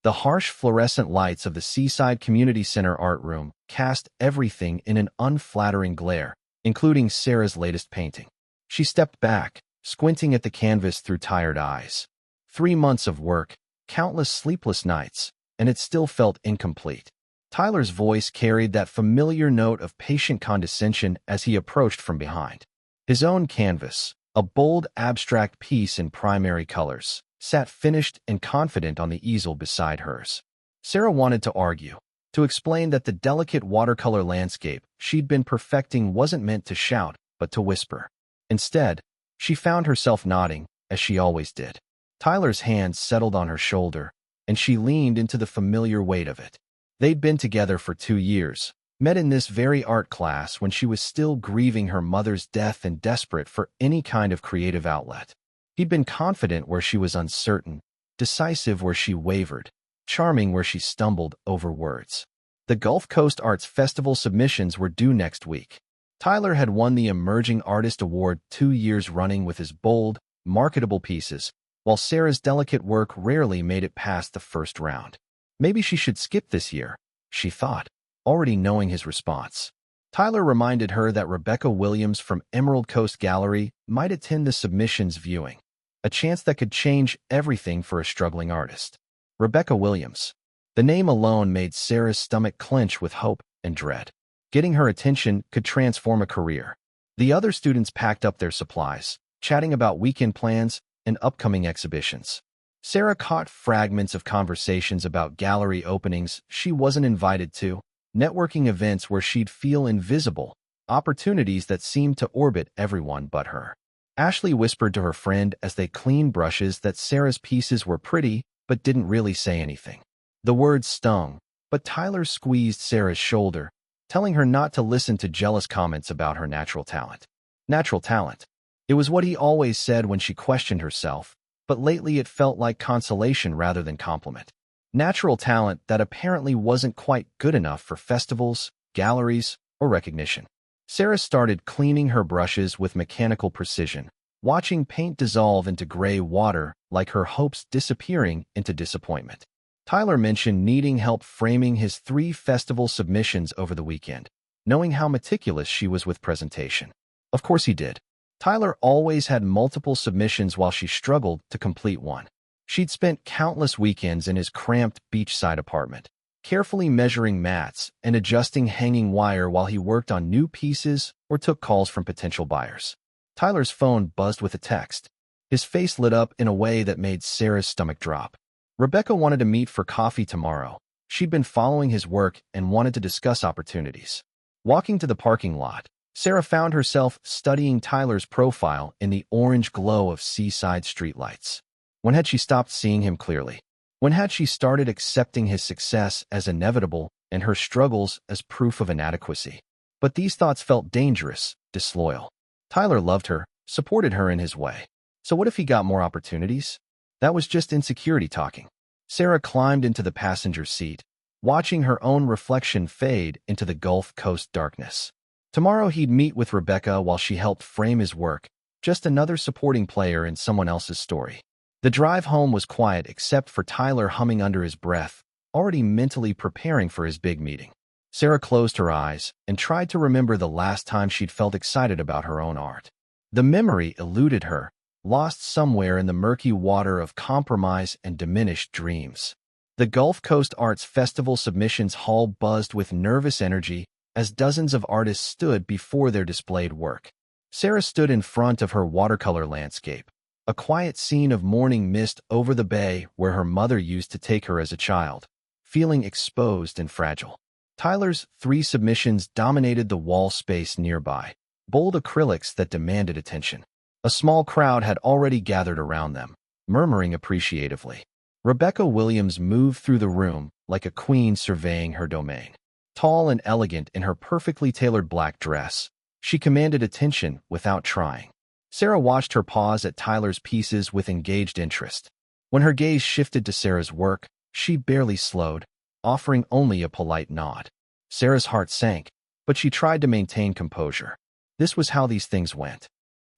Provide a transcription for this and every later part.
The harsh fluorescent lights of the Seaside Community Center art room cast everything in an unflattering glare, including Sarah's latest painting. She stepped back, squinting at the canvas through tired eyes. 3 months of work, countless sleepless nights, and it still felt incomplete. Tyler's voice carried that familiar note of patient condescension as he approached from behind. His own canvas, a bold, abstract piece in primary colors, sat finished and confident on the easel beside hers. Sarah wanted to argue, to explain that the delicate watercolor landscape she'd been perfecting wasn't meant to shout, but to whisper. Instead, she found herself nodding, as she always did. Tyler's hand settled on her shoulder, and she leaned into the familiar weight of it. They'd been together for 2 years, met in this very art class when she was still grieving her mother's death and desperate for any kind of creative outlet. He'd been confident where she was uncertain, decisive where she wavered, charming where she stumbled over words. The Gulf Coast Arts Festival submissions were due next week. Tyler had won the Emerging Artist Award 2 years running with his bold, marketable pieces, while Sarah's delicate work rarely made it past the first round. Maybe she should skip this year, she thought, already knowing his response. Tyler reminded her that Rebecca Williams from Emerald Coast Gallery might attend the submissions viewing, a chance that could change everything for a struggling artist. Rebecca Williams. The name alone made Sarah's stomach clench with hope and dread. Getting her attention could transform a career. The other students packed up their supplies, chatting about weekend plans and upcoming exhibitions. Sarah caught fragments of conversations about gallery openings she wasn't invited to, networking events where she'd feel invisible, opportunities that seemed to orbit everyone but her. Ashley whispered to her friend as they cleaned brushes that Sarah's pieces were pretty but didn't really say anything. The words stung, but Tyler squeezed Sarah's shoulder, telling her not to listen to jealous comments about her natural talent. Natural talent. It was what he always said when she questioned herself, but lately it felt like consolation rather than compliment. Natural talent that apparently wasn't quite good enough for festivals, galleries, or recognition. Sarah started cleaning her brushes with mechanical precision, watching paint dissolve into gray water like her hopes disappearing into disappointment. Tyler mentioned needing help framing his 3 festival submissions over the weekend, knowing how meticulous she was with presentation. Of course he did. Tyler always had multiple submissions while she struggled to complete one. She'd spent countless weekends in his cramped beachside apartment, carefully measuring mats and adjusting hanging wire while he worked on new pieces or took calls from potential buyers. Tyler's phone buzzed with a text. His face lit up in a way that made Sarah's stomach drop. Rebecca wanted to meet for coffee tomorrow. She'd been following his work and wanted to discuss opportunities. Walking to the parking lot, Sarah found herself studying Tyler's profile in the orange glow of seaside streetlights. When had she stopped seeing him clearly? When had she started accepting his success as inevitable and her struggles as proof of inadequacy? But these thoughts felt dangerous, disloyal. Tyler loved her, supported her in his way. So what if he got more opportunities? That was just insecurity talking. Sarah climbed into the passenger seat, watching her own reflection fade into the Gulf Coast darkness. Tomorrow he'd meet with Rebecca while she helped frame his work, just another supporting player in someone else's story. The drive home was quiet except for Tyler humming under his breath, already mentally preparing for his big meeting. Sarah closed her eyes and tried to remember the last time she'd felt excited about her own art. The memory eluded her, lost somewhere in the murky water of compromise and diminished dreams. The Gulf Coast Arts Festival submissions hall buzzed with nervous energy as dozens of artists stood before their displayed work. Sarah stood in front of her watercolor landscape, a quiet scene of morning mist over the bay where her mother used to take her as a child, feeling exposed and fragile. Tyler's 3 submissions dominated the wall space nearby, bold acrylics that demanded attention. A small crowd had already gathered around them, murmuring appreciatively. Rebecca Williams moved through the room like a queen surveying her domain. Tall and elegant in her perfectly tailored black dress, she commanded attention without trying. Sarah watched her pause at Tyler's pieces with engaged interest. When her gaze shifted to Sarah's work, she barely slowed, offering only a polite nod. Sarah's heart sank, but she tried to maintain composure. This was how these things went.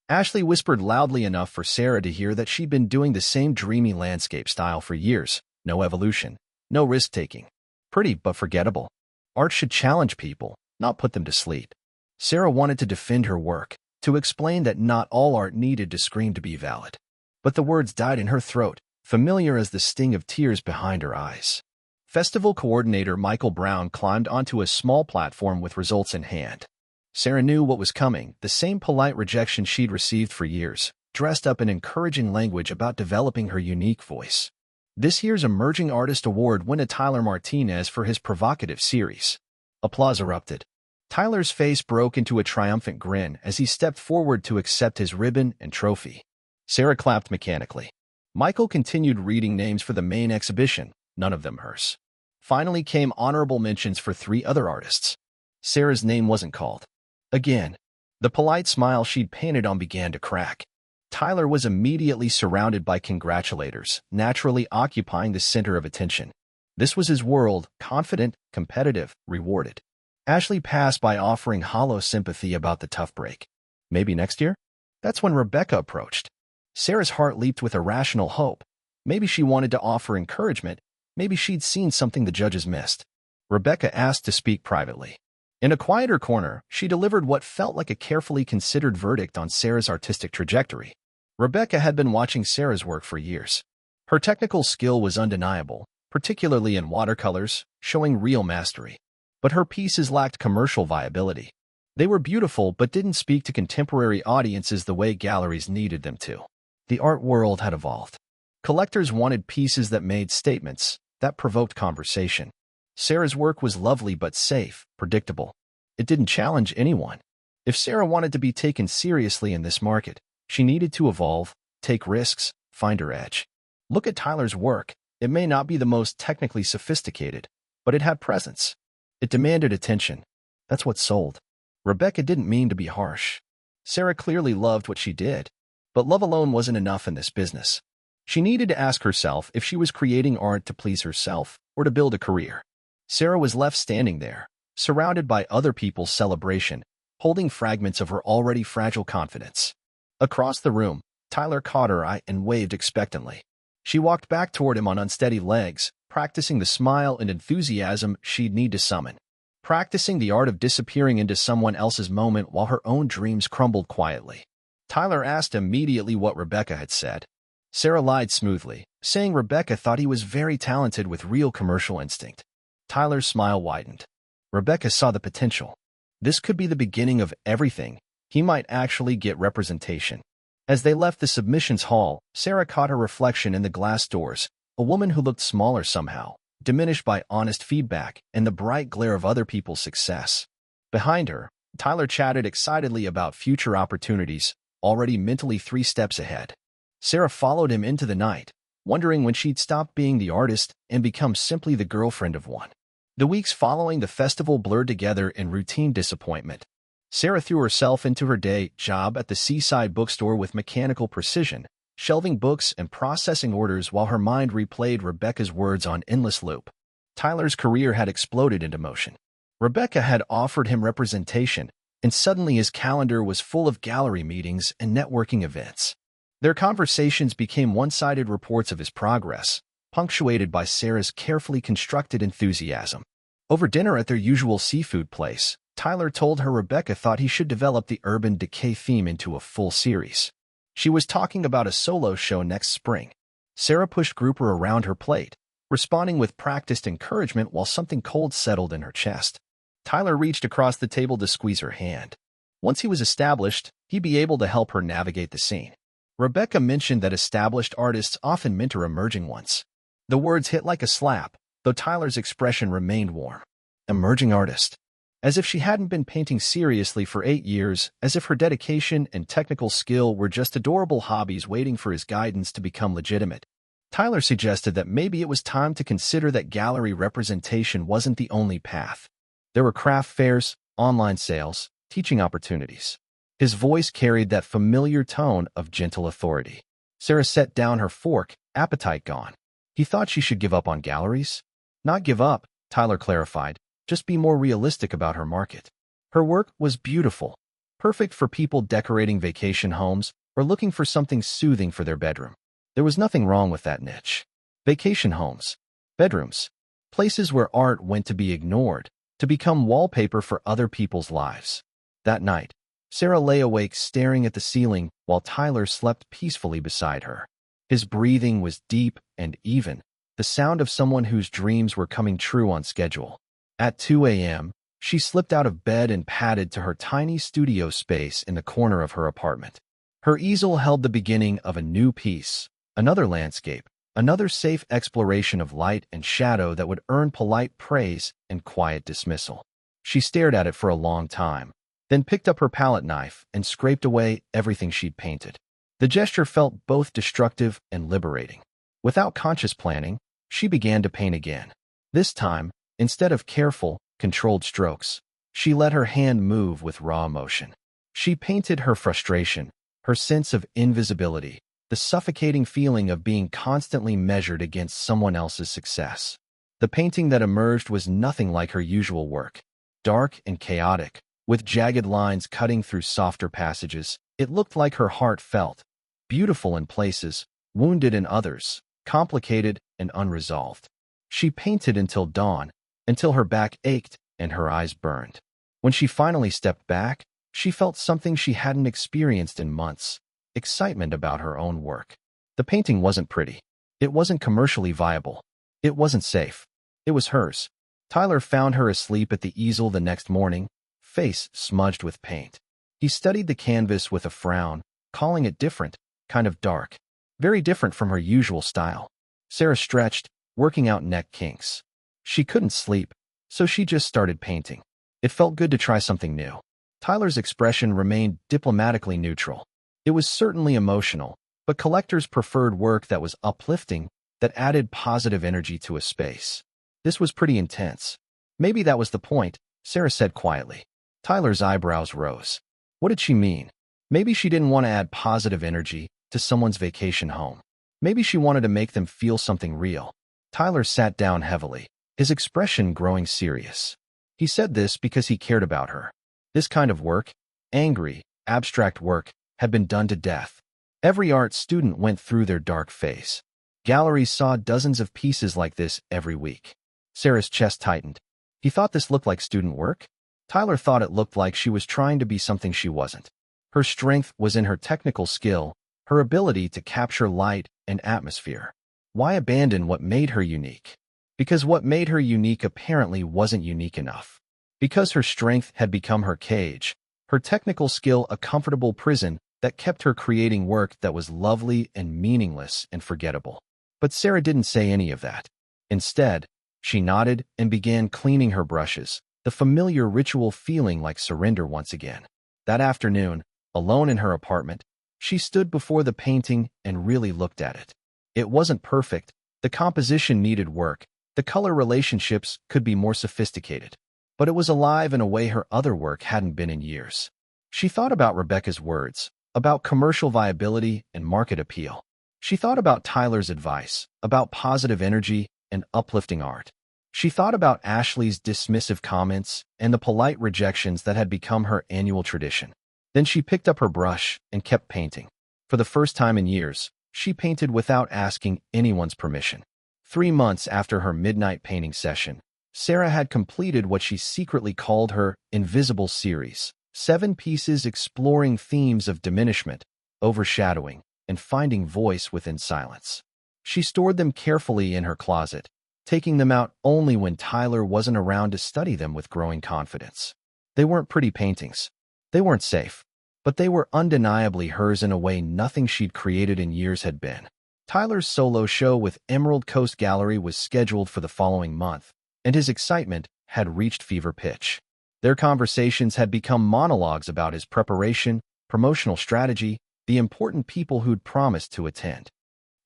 Ashley whispered loudly enough for Sarah to hear that she'd been doing the same dreamy landscape style for years, no evolution. No risk-taking. Pretty but forgettable. Art should challenge people, not put them to sleep. Sarah wanted to defend her work, to explain that not all art needed to scream to be valid. But the words died in her throat, familiar as the sting of tears behind her eyes. Festival coordinator Michael Brown climbed onto a small platform with results in hand. Sarah knew what was coming, the same polite rejection she'd received for years, dressed up in encouraging language about developing her unique voice. This year's Emerging Artist Award went to Tyler Martinez for his provocative series. Applause erupted. Tyler's face broke into a triumphant grin as he stepped forward to accept his ribbon and trophy. Sarah clapped mechanically. Michael continued reading names for the main exhibition, none of them hers. Finally came honorable mentions for 3 other artists. Sarah's name wasn't called. Again, the polite smile she'd painted on began to crack. Tyler was immediately surrounded by congratulators, naturally occupying the center of attention. This was his world, confident, competitive, rewarded. Ashley passed by offering hollow sympathy about the tough break. Maybe next year? That's when Rebecca approached. Sarah's heart leaped with irrational hope. Maybe she wanted to offer encouragement. Maybe she'd seen something the judges missed. Rebecca asked to speak privately. In a quieter corner, she delivered what felt like a carefully considered verdict on Sarah's artistic trajectory. Rebecca had been watching Sarah's work for years. Her technical skill was undeniable, particularly in watercolors, showing real mastery. But her pieces lacked commercial viability. They were beautiful but didn't speak to contemporary audiences the way galleries needed them to. The art world had evolved. Collectors wanted pieces that made statements, that provoked conversation. Sarah's work was lovely but safe, predictable. It didn't challenge anyone. If Sarah wanted to be taken seriously in this market, she needed to evolve, take risks, find her edge. Look at Tyler's work. It may not be the most technically sophisticated, but it had presence. It demanded attention. That's what sold. Rebecca didn't mean to be harsh. Sarah clearly loved what she did, but love alone wasn't enough in this business. She needed to ask herself if she was creating art to please herself or to build a career. Sarah was left standing there, surrounded by other people's celebration, holding fragments of her already fragile confidence. Across the room, Tyler caught her eye and waved expectantly. She walked back toward him on unsteady legs, practicing the smile and enthusiasm she'd need to summon. Practicing the art of disappearing into someone else's moment while her own dreams crumbled quietly. Tyler asked immediately what Rebecca had said. Sarah lied smoothly, saying Rebecca thought he was very talented with real commercial instinct. Tyler's smile widened. Rebecca saw the potential. This could be the beginning of everything. He might actually get representation. As they left the submissions hall, Sarah caught her reflection in the glass doors, a woman who looked smaller somehow, diminished by honest feedback and the bright glare of other people's success. Behind her, Tyler chatted excitedly about future opportunities, already mentally 3 steps ahead. Sarah followed him into the night, wondering when she'd stop being the artist and become simply the girlfriend of one. The weeks following the festival blurred together in routine disappointment. Sarah threw herself into her day job at the Seaside bookstore with mechanical precision, shelving books and processing orders while her mind replayed Rebecca's words on endless loop. Tyler's career had exploded into motion. Rebecca had offered him representation, and suddenly his calendar was full of gallery meetings and networking events. Their conversations became one-sided reports of his progress, punctuated by Sarah's carefully constructed enthusiasm. Over dinner at their usual seafood place, Tyler told her Rebecca thought he should develop the urban decay theme into a full series. She was talking about a solo show next spring. Sarah pushed Grouper around her plate, responding with practiced encouragement while something cold settled in her chest. Tyler reached across the table to squeeze her hand. Once he was established, he'd be able to help her navigate the scene. Rebecca mentioned that established artists often mentor emerging ones. The words hit like a slap, though Tyler's expression remained warm. Emerging artist. As if she hadn't been painting seriously for 8 years, as if her dedication and technical skill were just adorable hobbies waiting for his guidance to become legitimate. Tyler suggested that maybe it was time to consider that gallery representation wasn't the only path. There were craft fairs, online sales, teaching opportunities. His voice carried that familiar tone of gentle authority. Sarah set down her fork, appetite gone. He thought she should give up on galleries? Not give up, Tyler clarified. Just be more realistic about her market. Her work was beautiful, perfect for people decorating vacation homes or looking for something soothing for their bedroom. There was nothing wrong with that niche. Vacation homes, bedrooms, places where art went to be ignored, to become wallpaper for other people's lives. That night, Sarah lay awake staring at the ceiling while Tyler slept peacefully beside her. His breathing was deep and even, the sound of someone whose dreams were coming true on schedule. At 2 a.m., she slipped out of bed and padded to her tiny studio space in the corner of her apartment. Her easel held the beginning of a new piece, another landscape, another safe exploration of light and shadow that would earn polite praise and quiet dismissal. She stared at it for a long time, then picked up her palette knife and scraped away everything she'd painted. The gesture felt both destructive and liberating. Without conscious planning, she began to paint again. This time, instead of careful, controlled strokes, she let her hand move with raw emotion. She painted her frustration, her sense of invisibility, the suffocating feeling of being constantly measured against someone else's success. The painting that emerged was nothing like her usual work. Dark and chaotic, with jagged lines cutting through softer passages, it looked like her heart felt, beautiful in places, wounded in others, complicated and unresolved. She painted until dawn, until her back ached and her eyes burned. When she finally stepped back, she felt something she hadn't experienced in months, excitement about her own work. The painting wasn't pretty. It wasn't commercially viable. It wasn't safe. It was hers. Tyler found her asleep at the easel the next morning, face smudged with paint. He studied the canvas with a frown, calling it different, kind of dark. Very different from her usual style. Sarah stretched, working out neck kinks. She couldn't sleep, so she just started painting. It felt good to try something new. Tyler's expression remained diplomatically neutral. It was certainly emotional, but collectors preferred work that was uplifting, that added positive energy to a space. This was pretty intense. Maybe that was the point, Sarah said quietly. Tyler's eyebrows rose. What did she mean? Maybe she didn't want to add positive energy to someone's vacation home. Maybe she wanted to make them feel something real. Tyler sat down heavily, his expression growing serious. He said this because he cared about her. This kind of work, angry, abstract work, had been done to death. Every art student went through their dark phase. Galleries saw dozens of pieces like this every week. Sarah's chest tightened. He thought this looked like student work? Tyler thought it looked like she was trying to be something she wasn't. Her strength was in her technical skill, her ability to capture light and atmosphere. Why abandon what made her unique? Because what made her unique apparently wasn't unique enough. Because her strength had become her cage, her technical skill a comfortable prison that kept her creating work that was lovely and meaningless and forgettable. But Sarah didn't say any of that. Instead, she nodded and began cleaning her brushes, the familiar ritual feeling like surrender once again. That afternoon, alone in her apartment, she stood before the painting and really looked at it. It wasn't perfect, the composition needed work, the color relationships could be more sophisticated. But it was alive in a way her other work hadn't been in years. She thought about Rebecca's words, about commercial viability and market appeal. She thought about Tyler's advice, about positive energy and uplifting art. She thought about Ashley's dismissive comments and the polite rejections that had become her annual tradition. Then she picked up her brush and kept painting. For the first time in years, she painted without asking anyone's permission. 3 months after her midnight painting session, Sarah had completed what she secretly called her Invisible Series, 7 pieces exploring themes of diminishment, overshadowing, and finding voice within silence. She stored them carefully in her closet, taking them out only when Tyler wasn't around to study them with growing confidence. They weren't pretty paintings. They weren't safe. But they were undeniably hers in a way nothing she'd created in years had been. Tyler's solo show with Emerald Coast Gallery was scheduled for the following month, and his excitement had reached fever pitch. Their conversations had become monologues about his preparation, promotional strategy, the important people who'd promised to attend.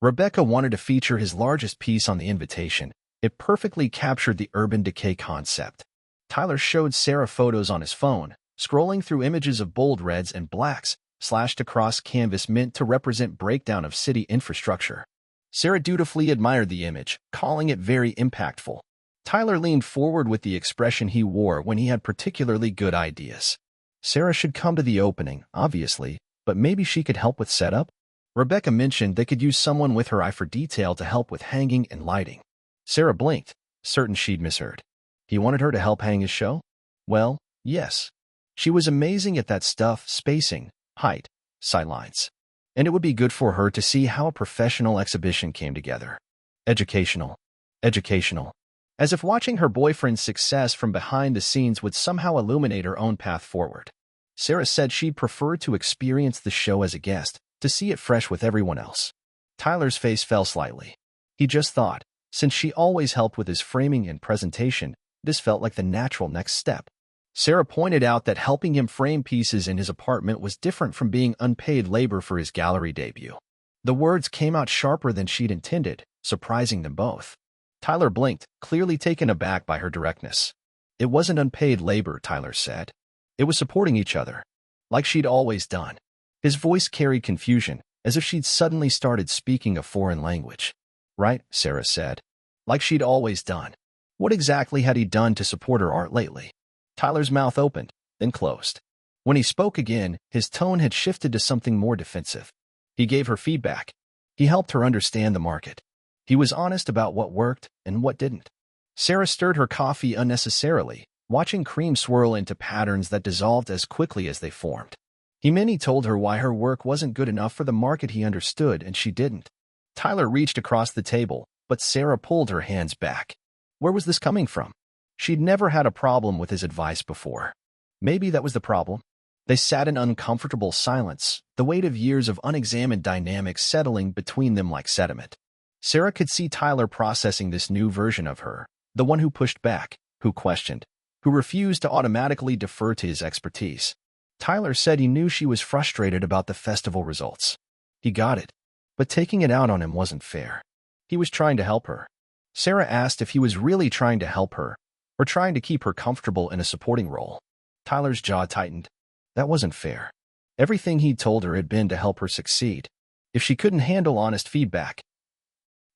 Rebecca wanted to feature his largest piece on the invitation. It perfectly captured the urban decay concept. Tyler showed Sarah photos on his phone, scrolling through images of bold reds and blacks, slashed across canvas meant to represent breakdown of city infrastructure. Sarah dutifully admired the image, calling it very impactful. Tyler leaned forward with the expression he wore when he had particularly good ideas. Sarah should come to the opening, obviously, but maybe she could help with setup? Rebecca mentioned they could use someone with her eye for detail to help with hanging and lighting. Sarah blinked. certain she'd misheard. He wanted her to help hang his show? Well, yes. She was amazing at that stuff, spacing, height, sightlines. And it would be good for her to see how a professional exhibition came together. Educational. Educational. As if watching her boyfriend's success from behind the scenes would somehow illuminate her own path forward. Sarah said she'd prefer to experience the show as a guest, to see it fresh with everyone else. Tyler's face fell slightly. He just thought, since she always helped with his framing and presentation, this felt like the natural next step. Sarah pointed out that helping him frame pieces in his apartment was different from being unpaid labor for his gallery debut. The words came out sharper than she'd intended, surprising them both. Tyler blinked, clearly taken aback by her directness. It wasn't unpaid labor, Tyler said. It was supporting each other, like she'd always done. His voice carried confusion, as if she'd suddenly started speaking a foreign language. Right, Sarah said. Like she'd always done. What exactly had he done to support her art lately? Tyler's mouth opened, then closed. When he spoke again, his tone had shifted to something more defensive. He gave her feedback. He helped her understand the market. He was honest about what worked and what didn't. Sarah stirred her coffee unnecessarily, watching cream swirl into patterns that dissolved as quickly as they formed. He told her why her work wasn't good enough for the market he understood, and she didn't. Tyler reached across the table, but Sarah pulled her hands back. Where was this coming from? She'd never had a problem with his advice before. Maybe that was the problem. They sat in uncomfortable silence, the weight of years of unexamined dynamics settling between them like sediment. Sarah could see Tyler processing this new version of her, the one who pushed back, who questioned, who refused to automatically defer to his expertise. Tyler said he knew she was frustrated about the festival results. He got it, but taking it out on him wasn't fair. He was trying to help her. Sarah asked if he was really trying to help her, or trying to keep her comfortable in a supporting role. Tyler's jaw tightened. That wasn't fair. Everything he'd told her had been to help her succeed. If she couldn't handle honest feedback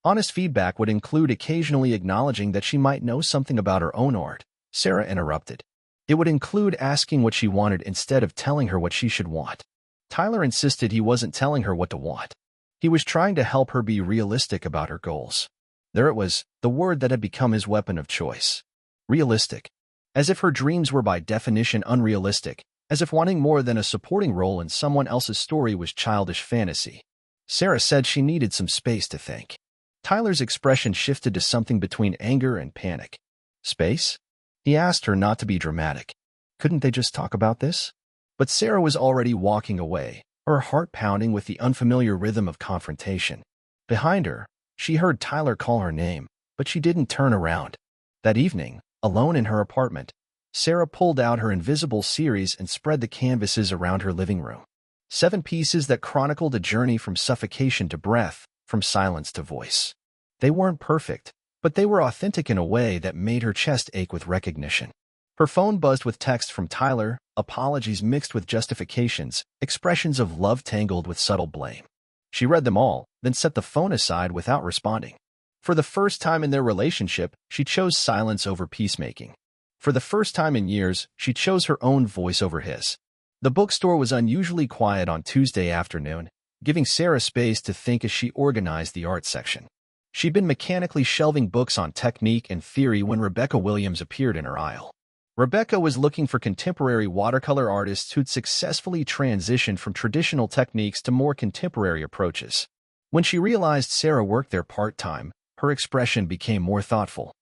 would include occasionally acknowledging that she might know something about her own art. Sarah interrupted. It would include asking what she wanted instead of telling her what she should want. Tyler insisted he wasn't telling her what to want. He was trying to help her be realistic about her goals. There it was, the word that had become his weapon of choice. Realistic. As if her dreams were by definition unrealistic, as if wanting more than a supporting role in someone else's story was childish fantasy. Sarah said she needed some space to think. Tyler's expression shifted to something between anger and panic. Space? He asked her not to be dramatic. Couldn't they just talk about this? But Sarah was already walking away, her heart pounding with the unfamiliar rhythm of confrontation. Behind her, she heard Tyler call her name, but she didn't turn around. That evening, alone in her apartment, Sarah pulled out her invisible series and spread the canvases around her living room. 7 pieces that chronicled a journey from suffocation to breath, from silence to voice. They weren't perfect, but they were authentic in a way that made her chest ache with recognition. Her phone buzzed with text from Tyler, apologies mixed with justifications, expressions of love tangled with subtle blame. She read them all, then set the phone aside without responding. For the first time in their relationship, she chose silence over peacemaking. For the first time in years, she chose her own voice over his. The bookstore was unusually quiet on Tuesday afternoon, giving Sarah space to think as she organized the art section. She'd been mechanically shelving books on technique and theory when Rebecca Williams appeared in her aisle. Rebecca was looking for contemporary watercolor artists who'd successfully transitioned from traditional techniques to more contemporary approaches. When she realized Sarah worked there part-time, her expression became more thoughtful.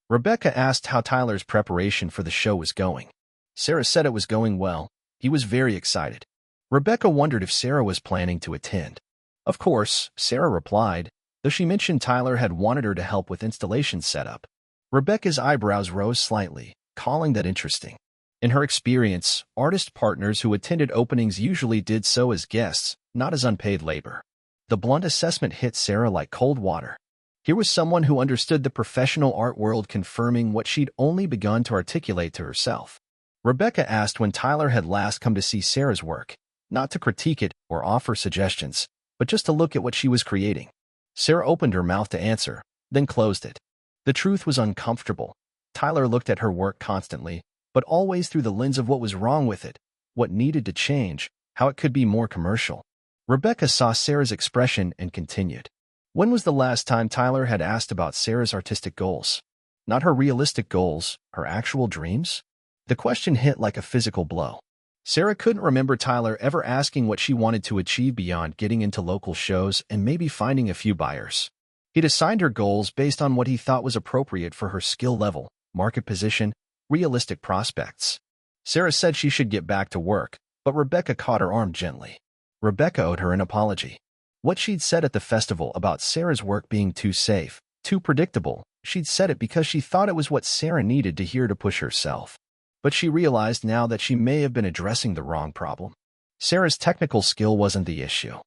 Rebecca asked how Tyler's preparation for the show was going. Sarah said it was going well. He was very excited. Rebecca wondered if Sarah was planning to attend. Of course, Sarah replied, though she mentioned Tyler had wanted her to help with installation setup. Rebecca's eyebrows rose slightly, calling that interesting. In her experience, artist partners who attended openings usually did so as guests, not as unpaid labor. The blunt assessment hit Sarah like cold water. Here was someone who understood the professional art world confirming what she'd only begun to articulate to herself. Rebecca asked when Tyler had last come to see Sarah's work, not to critique it or offer suggestions, but just to look at what she was creating. Sarah opened her mouth to answer, then closed it. The truth was uncomfortable. Tyler looked at her work constantly, but always through the lens of what was wrong with it, what needed to change, how it could be more commercial. Rebecca saw Sarah's expression and continued. When was the last time Tyler had asked about Sarah's artistic goals? Not her realistic goals, her actual dreams? The question hit like a physical blow. Sarah couldn't remember Tyler ever asking what she wanted to achieve beyond getting into local shows and maybe finding a few buyers. He'd assigned her goals based on what he thought was appropriate for her skill level, market position, realistic prospects. Sarah said she should get back to work, but Rebecca caught her arm gently. Rebecca owed her an apology. What she'd said at the festival about Sarah's work being too safe, too predictable, she'd said it because she thought it was what Sarah needed to hear to push herself. But she realized now that she may have been addressing the wrong problem. Sarah's technical skill wasn't the issue.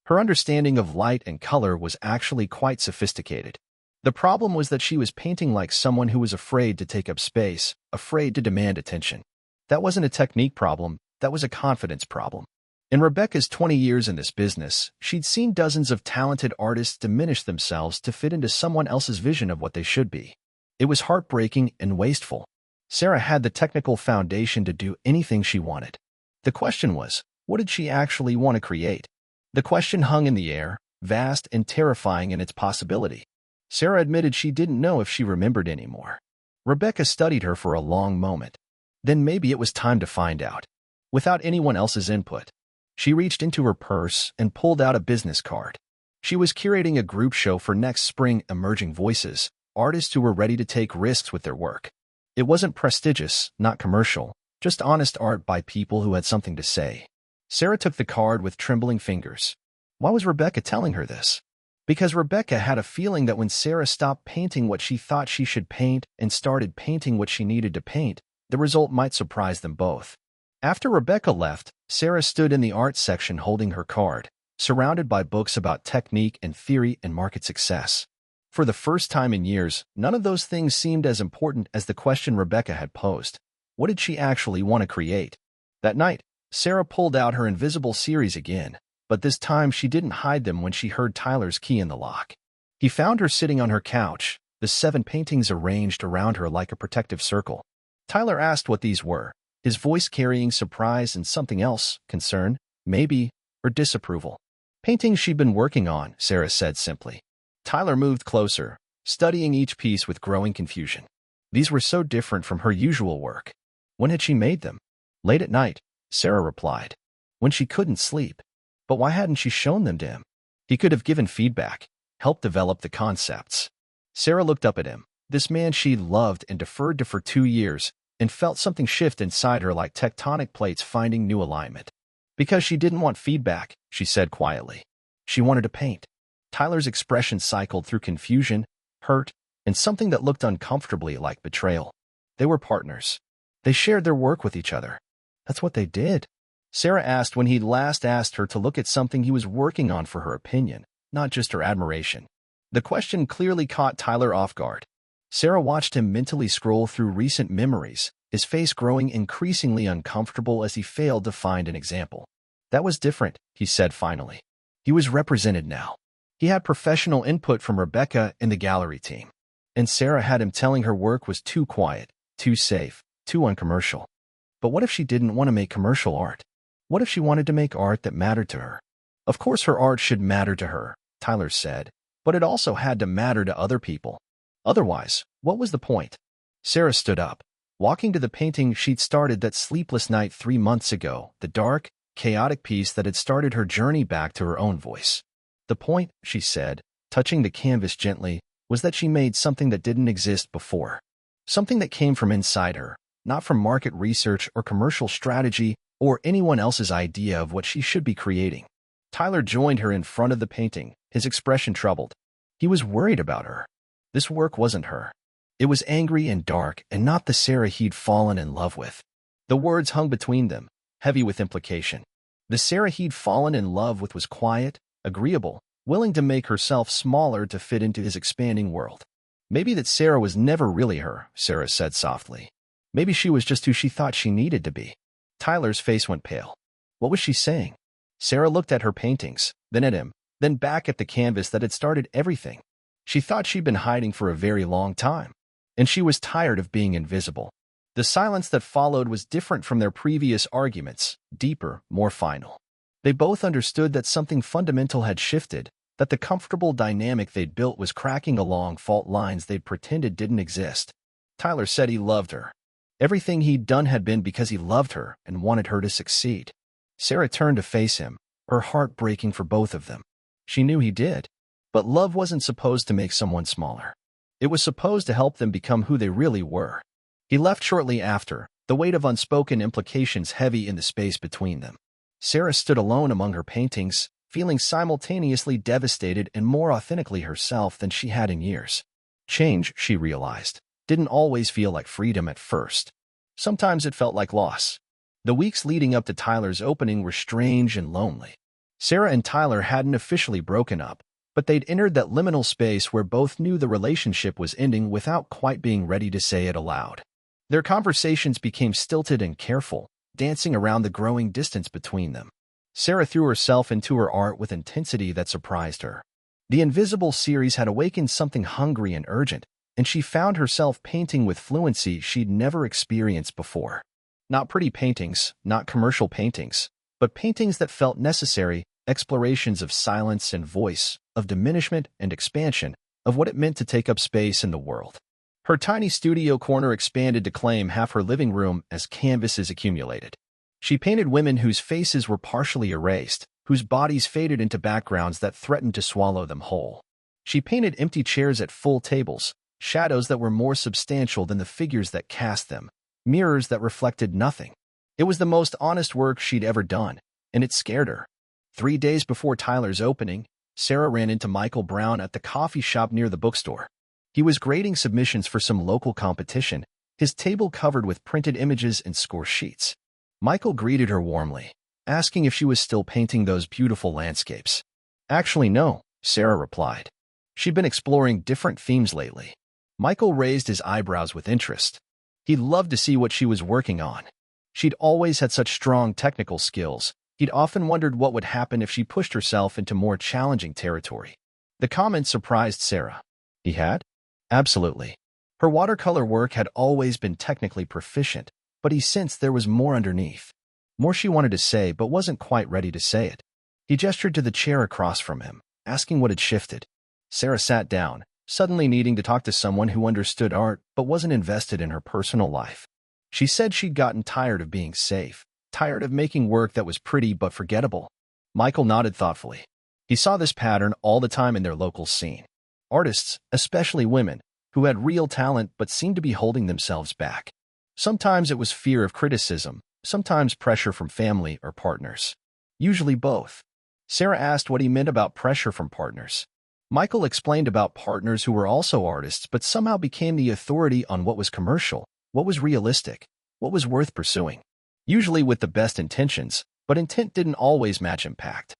Her understanding of light and color was actually quite sophisticated. The problem was that she was painting like someone who was afraid to take up space, afraid to demand attention. That wasn't a technique problem, that was a confidence problem. In Rebecca's 20 years in this business, she'd seen dozens of talented artists diminish themselves to fit into someone else's vision of what they should be. It was heartbreaking and wasteful. Sarah had the technical foundation to do anything she wanted. The question was, what did she actually want to create? The question hung in the air, vast and terrifying in its possibility. Sarah admitted she didn't know if she remembered anymore. Rebecca studied her for a long moment. Then maybe it was time to find out. Without anyone else's input, she reached into her purse and pulled out a business card. She was curating a group show for next spring Emerging Voices, artists who were ready to take risks with their work. It wasn't prestigious, not commercial, just honest art by people who had something to say. Sarah took the card with trembling fingers. Why was Rebecca telling her this? Because Rebecca had a feeling that when Sarah stopped painting what she thought she should paint and started painting what she needed to paint, the result might surprise them both. After Rebecca left, Sarah stood in the art section holding her card, surrounded by books about technique and theory and market success. For the first time in years, none of those things seemed as important as the question Rebecca had posed. What did she actually want to create? That night, Sarah pulled out her invisible series again, but this time she didn't hide them when she heard Tyler's key in the lock. He found her sitting on her couch, the 7 paintings arranged around her like a protective circle. Tyler asked what these were, his voice carrying surprise and something else, concern, maybe, or disapproval. Paintings she'd been working on, Sarah said simply. Tyler moved closer, studying each piece with growing confusion. These were so different from her usual work. When had she made them? Late at night, Sarah replied. When she couldn't sleep. But why hadn't she shown them to him? He could have given feedback, helped develop the concepts. Sarah looked up at him, this man she'd loved and deferred to for 2 years, and felt something shift inside her like tectonic plates finding new alignment. Because she didn't want feedback, she said quietly. She wanted to paint. Tyler's expression cycled through confusion, hurt, and something that looked uncomfortably like betrayal. They were partners. They shared their work with each other. That's what they did. Sarah asked when he'd last asked her to look at something he was working on for her opinion, not just her admiration. The question clearly caught Tyler off guard. Sarah watched him mentally scroll through recent memories, his face growing increasingly uncomfortable as he failed to find an example. That was different, he said finally. He was represented now. He had professional input from Rebecca and the gallery team. And Sarah had him telling her work was too quiet, too safe, too uncommercial. But what if she didn't want to make commercial art? What if she wanted to make art that mattered to her? Of course her art should matter to her, Tyler said, but it also had to matter to other people. Otherwise, what was the point? Sarah stood up, walking to the painting she'd started that sleepless night 3 months ago, the dark, chaotic piece that had started her journey back to her own voice. The point, she said, touching the canvas gently, was that she made something that didn't exist before. Something that came from inside her, not from market research or commercial strategy or anyone else's idea of what she should be creating. Tyler joined her in front of the painting, his expression troubled. He was worried about her. This work wasn't her. It was angry and dark and not the Sarah he'd fallen in love with. The words hung between them, heavy with implication. The Sarah he'd fallen in love with was quiet, agreeable, willing to make herself smaller to fit into his expanding world. Maybe that Sarah was never really her, Sarah said softly. Maybe she was just who she thought she needed to be. Tyler's face went pale. What was she saying? Sarah looked at her paintings, then at him, then back at the canvas that had started everything. She thought she'd been hiding for a very long time, and she was tired of being invisible. The silence that followed was different from their previous arguments, deeper, more final. They both understood that something fundamental had shifted, that the comfortable dynamic they'd built was cracking along fault lines they'd pretended didn't exist. Tyler said he loved her. Everything he'd done had been because he loved her and wanted her to succeed. Sarah turned to face him, her heart breaking for both of them. She knew he did. But love wasn't supposed to make someone smaller. It was supposed to help them become who they really were. He left shortly after, the weight of unspoken implications heavy in the space between them. Sarah stood alone among her paintings, feeling simultaneously devastated and more authentically herself than she had in years. Change, she realized, didn't always feel like freedom at first. Sometimes it felt like loss. The weeks leading up to Tyler's opening were strange and lonely. Sarah and Tyler hadn't officially broken up, but they'd entered that liminal space where both knew the relationship was ending without quite being ready to say it aloud. Their conversations became stilted and careful, dancing around the growing distance between them. Sarah threw herself into her art with intensity that surprised her. The Invisible series had awakened something hungry and urgent, and she found herself painting with fluency she'd never experienced before. Not pretty paintings, not commercial paintings, but paintings that felt necessary, explorations of silence and voice, of diminishment and expansion, of what it meant to take up space in the world. Her tiny studio corner expanded to claim half her living room as canvases accumulated. She painted women whose faces were partially erased, whose bodies faded into backgrounds that threatened to swallow them whole. She painted empty chairs at full tables, shadows that were more substantial than the figures that cast them, mirrors that reflected nothing. It was the most honest work she'd ever done, and it scared her. 3 days before Tyler's opening, Sarah ran into Michael Brown at the coffee shop near the bookstore. He was grading submissions for some local competition, his table covered with printed images and score sheets. Michael greeted her warmly, asking if she was still painting those beautiful landscapes. Actually, no, Sarah replied. She'd been exploring different themes lately. Michael raised his eyebrows with interest. He'd loved to see what she was working on. She'd always had such strong technical skills. He'd often wondered what would happen if she pushed herself into more challenging territory. The comment surprised Sarah. He had? Absolutely. Her watercolor work had always been technically proficient, but he sensed there was more underneath. More she wanted to say, but wasn't quite ready to say it. He gestured to the chair across from him, asking what had shifted. Sarah sat down, suddenly needing to talk to someone who understood art but wasn't invested in her personal life. She said she'd gotten tired of being safe, tired of making work that was pretty but forgettable. Michael nodded thoughtfully. He saw this pattern all the time in their local scene. Artists, especially women, who had real talent but seemed to be holding themselves back. Sometimes it was fear of criticism, sometimes pressure from family or partners. Usually both. Sarah asked what he meant about pressure from partners. Michael explained about partners who were also artists but somehow became the authority on what was commercial, what was realistic, what was worth pursuing. Usually with the best intentions, but intent didn't always match impact.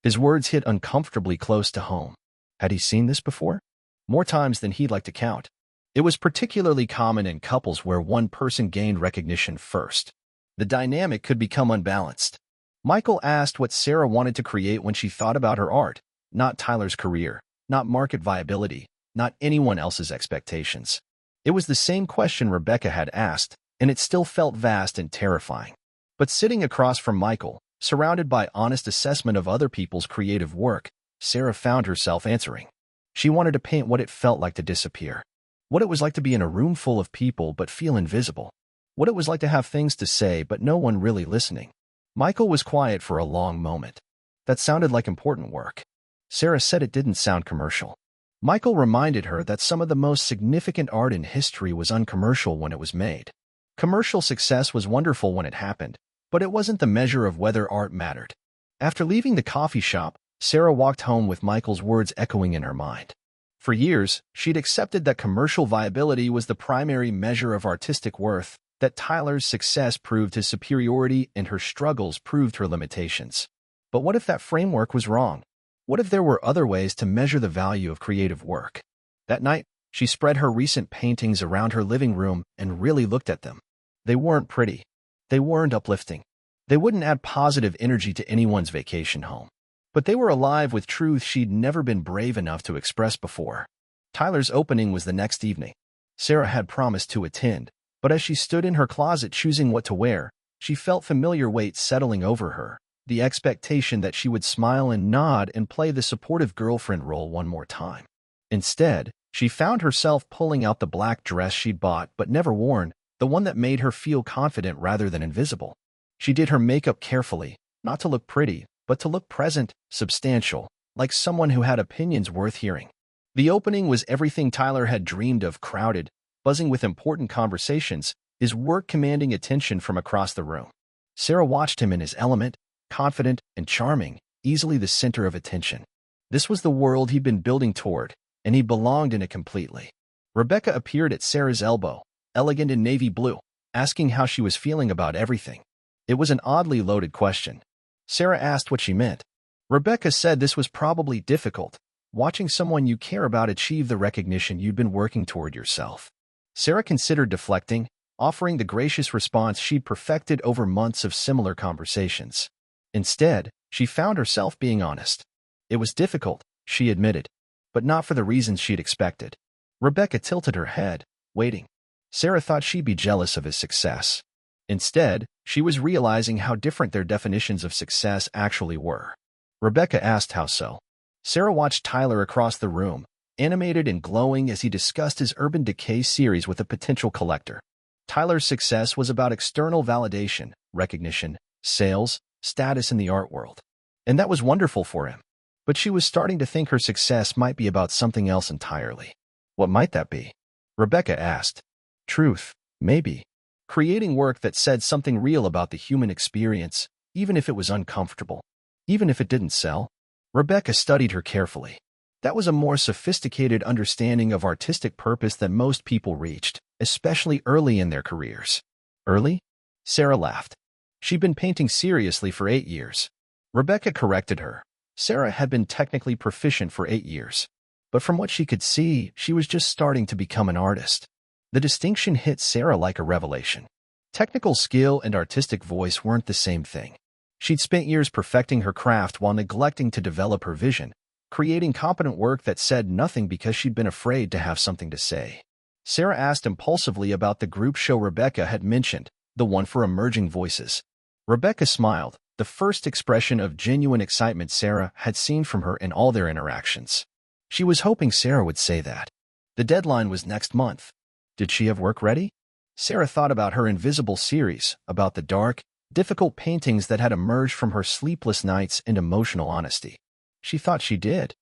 His words hit uncomfortably close to home. Had he seen this before? More times than he'd like to count. It was particularly common in couples where one person gained recognition first. The dynamic could become unbalanced. Michael asked what Sarah wanted to create when she thought about her art, not Tyler's career, not market viability, not anyone else's expectations. It was the same question Rebecca had asked, and it still felt vast and terrifying. But sitting across from Michael, surrounded by honest assessment of other people's creative work, Sarah found herself answering. She wanted to paint what it felt like to disappear. What it was like to be in a room full of people but feel invisible. What it was like to have things to say but no one really listening. Michael was quiet for a long moment. That sounded like important work. Sarah said it didn't sound commercial. Michael reminded her that some of the most significant art in history was uncommercial when it was made. Commercial success was wonderful when it happened, but it wasn't the measure of whether art mattered. After leaving the coffee shop, Sarah walked home with Michael's words echoing in her mind. For years, she'd accepted that commercial viability was the primary measure of artistic worth, that Tyler's success proved his superiority and her struggles proved her limitations. But what if that framework was wrong? What if there were other ways to measure the value of creative work? That night, she spread her recent paintings around her living room and really looked at them. They weren't pretty. They weren't uplifting. They wouldn't add positive energy to anyone's vacation home. But they were alive with truth she'd never been brave enough to express before. Tyler's opening was the next evening. Sarah had promised to attend, but as she stood in her closet choosing what to wear, she felt familiar weight settling over her, the expectation that she would smile and nod and play the supportive girlfriend role one more time. Instead, she found herself pulling out the black dress she'd bought but never worn, the one that made her feel confident rather than invisible. She did her makeup carefully, not to look pretty, but to look present, substantial, like someone who had opinions worth hearing. The opening was everything Tyler had dreamed of: crowded, buzzing with important conversations, his work commanding attention from across the room. Sarah watched him in his element, confident and charming, easily the center of attention. This was the world he'd been building toward, and he belonged in it completely. Rebecca appeared at Sarah's elbow, elegant in navy blue, asking how she was feeling about everything. It was an oddly loaded question. Sarah asked what she meant. Rebecca said this was probably difficult, watching someone you care about achieve the recognition you'd been working toward yourself. Sarah considered deflecting, offering the gracious response she'd perfected over months of similar conversations. Instead, she found herself being honest. It was difficult, she admitted, but not for the reasons she'd expected. Rebecca tilted her head, waiting. Sarah thought she'd be jealous of his success. Instead, she was realizing how different their definitions of success actually were. Rebecca asked how so. Sarah watched Tyler across the room, animated and glowing as he discussed his Urban Decay series with a potential collector. Tyler's success was about external validation, recognition, sales, status in the art world. And that was wonderful for him. But she was starting to think her success might be about something else entirely. What might that be? Rebecca asked. Truth, maybe. Creating work that said something real about the human experience, even if it was uncomfortable. Even if it didn't sell. Rebecca studied her carefully. That was a more sophisticated understanding of artistic purpose than most people reached, especially early in their careers. Early? Sarah laughed. She'd been painting seriously for 8 years. Rebecca corrected her. Sarah had been technically proficient for 8 years. But from what she could see, she was just starting to become an artist. The distinction hit Sarah like a revelation. Technical skill and artistic voice weren't the same thing. She'd spent years perfecting her craft while neglecting to develop her vision, creating competent work that said nothing because she'd been afraid to have something to say. Sarah asked impulsively about the group show Rebecca had mentioned, the one for emerging voices. Rebecca smiled, the first expression of genuine excitement Sarah had seen from her in all their interactions. She was hoping Sarah would say that. The deadline was next month. Did she have work ready? Sarah thought about her Invisible series, about the dark, difficult paintings that had emerged from her sleepless nights and emotional honesty. She thought she did.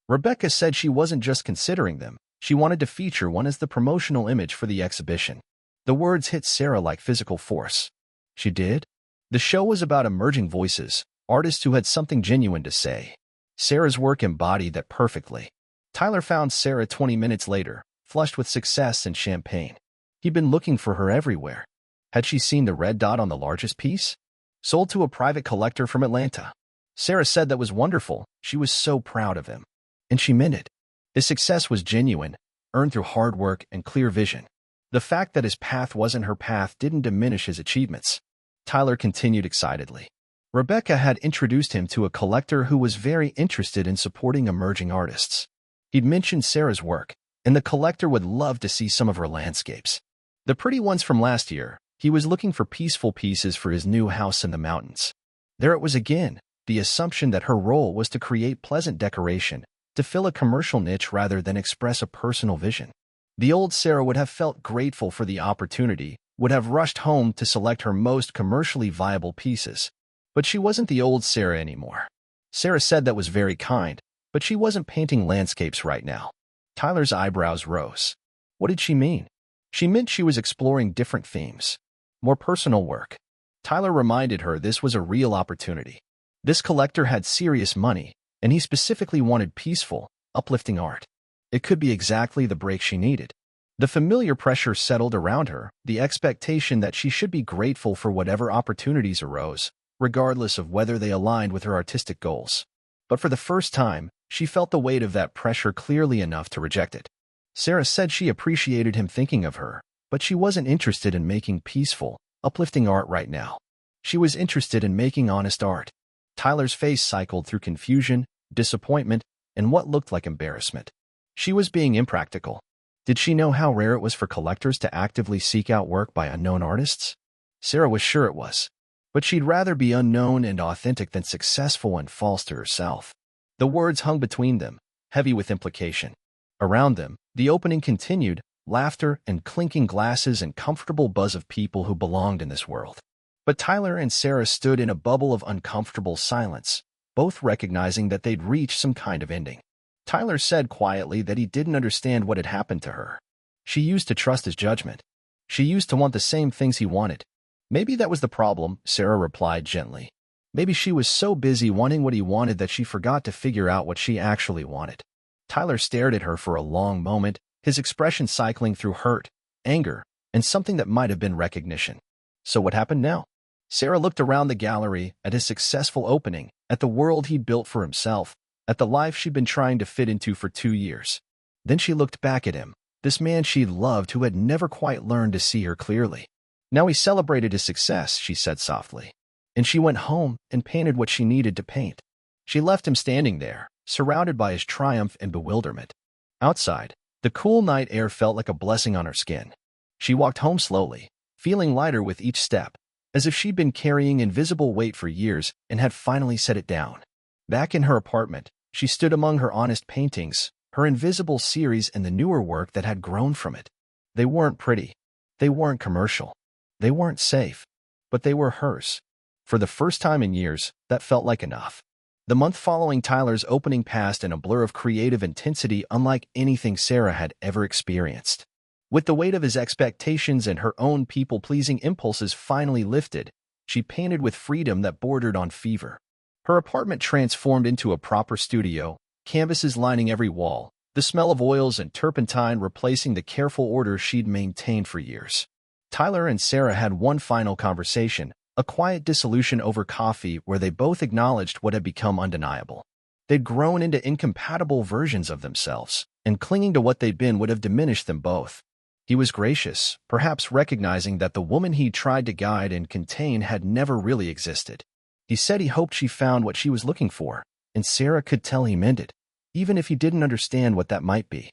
Rebecca said she wasn't just considering them, she wanted to feature one as the promotional image for the exhibition. The words hit Sarah like physical force. She did? The show was about emerging voices, artists who had something genuine to say. Sarah's work embodied that perfectly. Tyler found Sarah 20 minutes later, flushed with success and champagne. He'd been looking for her everywhere. Had she seen the red dot on the largest piece? Sold to a private collector from Atlanta. Sarah said that was wonderful. She was so proud of him. And she meant it. His success was genuine, earned through hard work and clear vision. The fact that his path wasn't her path didn't diminish his achievements. Tyler continued excitedly. Rebecca had introduced him to a collector who was very interested in supporting emerging artists. He'd mentioned Sarah's work, and the collector would love to see some of her landscapes. The pretty ones from last year. He was looking for peaceful pieces for his new house in the mountains. There it was again, the assumption that her role was to create pleasant decoration, to fill a commercial niche rather than express a personal vision. The old Sarah would have felt grateful for the opportunity, would have rushed home to select her most commercially viable pieces. But she wasn't the old Sarah anymore. Sarah said that was very kind, but she wasn't painting landscapes right now. Tyler's eyebrows rose. What did she mean? She meant she was exploring different themes. More personal work. Tyler reminded her this was a real opportunity. This collector had serious money, and he specifically wanted peaceful, uplifting art. It could be exactly the break she needed. The familiar pressure settled around her, the expectation that she should be grateful for whatever opportunities arose, regardless of whether they aligned with her artistic goals. But for the first time, she felt the weight of that pressure clearly enough to reject it. Sarah said she appreciated him thinking of her, but she wasn't interested in making peaceful, uplifting art right now. She was interested in making honest art. Tyler's face cycled through confusion, disappointment, and what looked like embarrassment. She was being impractical. Did she know how rare it was for collectors to actively seek out work by unknown artists? Sarah was sure it was. but she'd rather be unknown and authentic than successful and false to herself. The words hung between them, heavy with implication. Around them, the opening continued, laughter and clinking glasses and comfortable buzz of people who belonged in this world. But Tyler and Sarah stood in a bubble of uncomfortable silence, both recognizing that they'd reached some kind of ending. Tyler said quietly that he didn't understand what had happened to her. She used to trust his judgment. She used to want the same things he wanted. Maybe that was the problem, Sarah replied gently. Maybe she was so busy wanting what he wanted that she forgot to figure out what she actually wanted. Tyler stared at her for a long moment, his expression cycling through hurt, anger, and something that might have been recognition. So what happened now? Sarah looked around the gallery, at his successful opening, at the world he'd built for himself, at the life she'd been trying to fit into for 2 years. Then she looked back at him, this man she'd loved who had never quite learned to see her clearly. Now he celebrated his success, she said softly. And she went home and painted what she needed to paint. She left him standing there, surrounded by his triumph and bewilderment. Outside, the cool night air felt like a blessing on her skin. She walked home slowly, feeling lighter with each step, as if she'd been carrying invisible weight for years and had finally set it down. Back in her apartment, she stood among her honest paintings, her invisible series and the newer work that had grown from it. They weren't pretty. They weren't commercial. They weren't safe. But they were hers. For the first time in years, that felt like enough. The month following Tyler's opening passed in a blur of creative intensity unlike anything Sarah had ever experienced. With the weight of his expectations and her own people-pleasing impulses finally lifted, she painted with freedom that bordered on fever. Her apartment transformed into a proper studio, canvases lining every wall, the smell of oils and turpentine replacing the careful order she'd maintained for years. Tyler and Sarah had one final conversation, a quiet dissolution over coffee where they both acknowledged what had become undeniable. They'd grown into incompatible versions of themselves, and clinging to what they'd been would have diminished them both. He was gracious, perhaps recognizing that the woman he tried to guide and contain had never really existed. He said he hoped she found what she was looking for, and Sarah could tell he meant it, even if he didn't understand what that might be.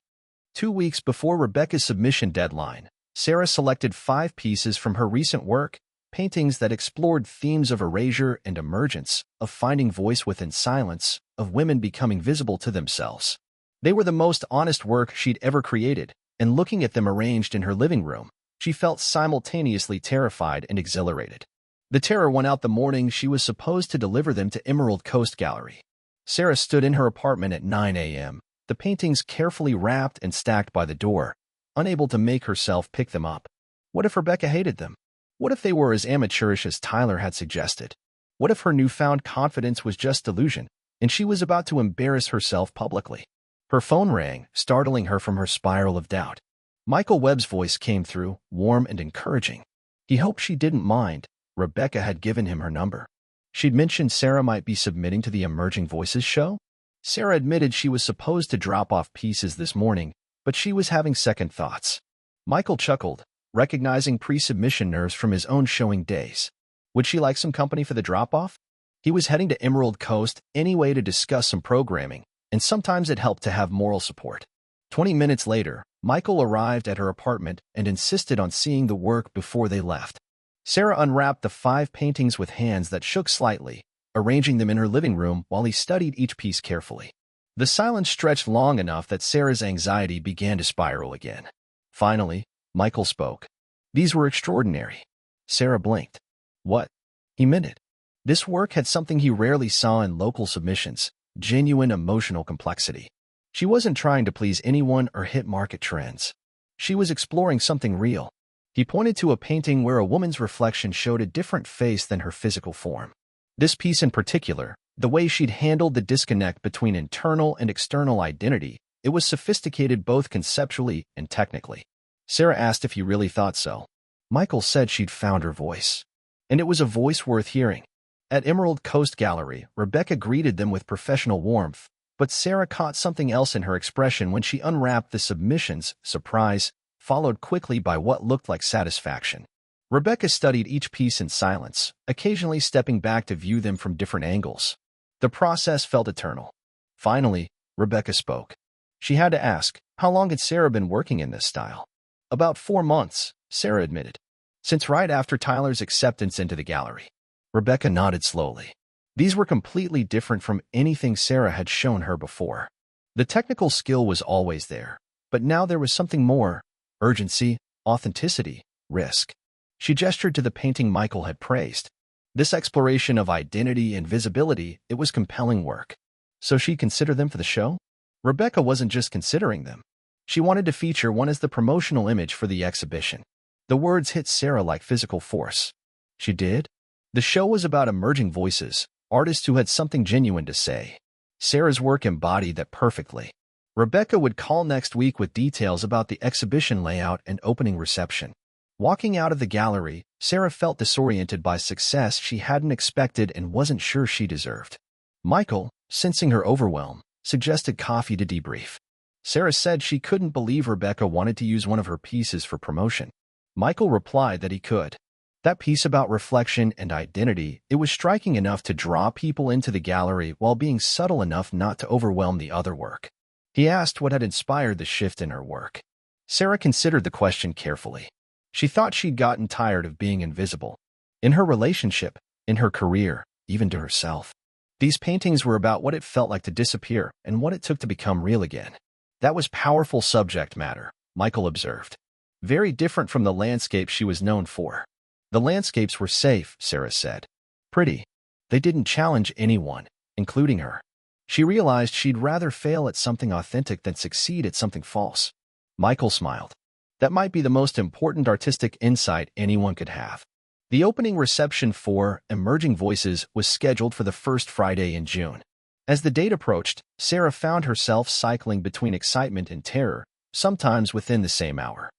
2 weeks before Rebecca's submission deadline, Sarah selected 5 pieces from her recent work, paintings that explored themes of erasure and emergence, of finding voice within silence, of women becoming visible to themselves. They were the most honest work she'd ever created, and looking at them arranged in her living room, she felt simultaneously terrified and exhilarated. The terror went out the morning she was supposed to deliver them to Emerald Coast Gallery. Sarah stood in her apartment at 9 a.m., the paintings carefully wrapped and stacked by the door, unable to make herself pick them up. What if Rebecca hated them? What if they were as amateurish as Tyler had suggested? What if her newfound confidence was just delusion, and she was about to embarrass herself publicly? Her phone rang, startling her from her spiral of doubt. Michael Webb's voice came through, warm and encouraging. He hoped she didn't mind. Rebecca had given him her number. She'd mentioned Sarah might be submitting to the Emerging Voices show. Sarah admitted she was supposed to drop off pieces this morning, but she was having second thoughts. Michael chuckled, recognizing pre-submission nerves from his own showing days. Would she like some company for the drop-off? He was heading to Emerald Coast anyway to discuss some programming, and sometimes it helped to have moral support. 20 minutes later, Michael arrived at her apartment and insisted on seeing the work before they left. Sarah unwrapped the 5 paintings with hands that shook slightly, arranging them in her living room while he studied each piece carefully. The silence stretched long enough that Sarah's anxiety began to spiral again. Finally, Michael spoke. These were extraordinary. Sarah blinked. What? He meant it. This work had something he rarely saw in local submissions, genuine emotional complexity. She wasn't trying to please anyone or hit market trends. She was exploring something real. He pointed to a painting where a woman's reflection showed a different face than her physical form. This piece in particular, the way she'd handled the disconnect between internal and external identity, it was sophisticated both conceptually and technically. Sarah asked if he really thought so. Michael said she'd found her voice. And it was a voice worth hearing. At Emerald Coast Gallery, Rebecca greeted them with professional warmth, but Sarah caught something else in her expression when she unwrapped the submissions, surprise, followed quickly by what looked like satisfaction. Rebecca studied each piece in silence, occasionally stepping back to view them from different angles. The process felt eternal. Finally, Rebecca spoke. She had to ask, how long had Sarah been working in this style? About 4 months, Sarah admitted. Since right after Tyler's acceptance into the gallery. Rebecca nodded slowly. These were completely different from anything Sarah had shown her before. The technical skill was always there, but now there was something more: urgency, authenticity, risk. She gestured to the painting Michael had praised. This exploration of identity and visibility, it was compelling work. So she'd consider them for the show? Rebecca wasn't just considering them. She wanted to feature one as the promotional image for the exhibition. The words hit Sarah like physical force. She did? The show was about emerging voices, artists who had something genuine to say. Sarah's work embodied that perfectly. Rebecca would call next week with details about the exhibition layout and opening reception. Walking out of the gallery, Sarah felt disoriented by success she hadn't expected and wasn't sure she deserved. Michael, sensing her overwhelm, suggested coffee to debrief. Sarah said she couldn't believe Rebecca wanted to use one of her pieces for promotion. Michael replied that he could. That piece about reflection and identity, it was striking enough to draw people into the gallery while being subtle enough not to overwhelm the other work. He asked what had inspired the shift in her work. Sarah considered the question carefully. She thought she'd gotten tired of being invisible. In her relationship, in her career, even to herself. These paintings were about what it felt like to disappear and what it took to become real again. That was powerful subject matter, Michael observed. Very different from the landscape she was known for. The landscapes were safe, Sarah said. Pretty. They didn't challenge anyone, including her. She realized she'd rather fail at something authentic than succeed at something false. Michael smiled. That might be the most important artistic insight anyone could have. The opening reception for Emerging Voices was scheduled for the first Friday in June. As the date approached, Sarah found herself cycling between excitement and terror, sometimes within the same hour.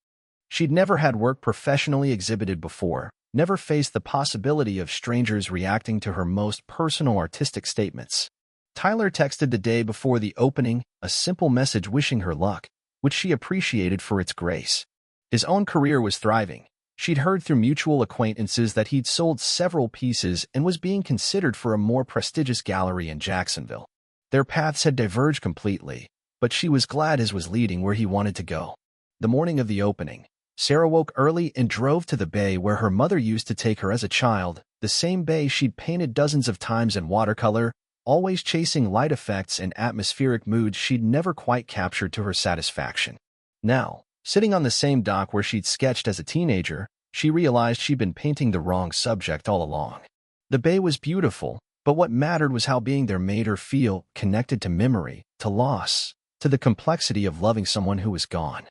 She'd never had work professionally exhibited before, never faced the possibility of strangers reacting to her most personal artistic statements. Tyler texted the day before the opening, a simple message wishing her luck, which she appreciated for its grace. His own career was thriving. She'd heard through mutual acquaintances that he'd sold several pieces and was being considered for a more prestigious gallery in Jacksonville. Their paths had diverged completely, but she was glad his was leading where he wanted to go. The morning of the opening, Sarah woke early and drove to the bay where her mother used to take her as a child, the same bay she'd painted dozens of times in watercolor, always chasing light effects and atmospheric moods she'd never quite captured to her satisfaction. Now, sitting on the same dock where she'd sketched as a teenager, she realized she'd been painting the wrong subject all along. The bay was beautiful, but what mattered was how being there made her feel connected to memory, to loss, to the complexity of loving someone who was gone.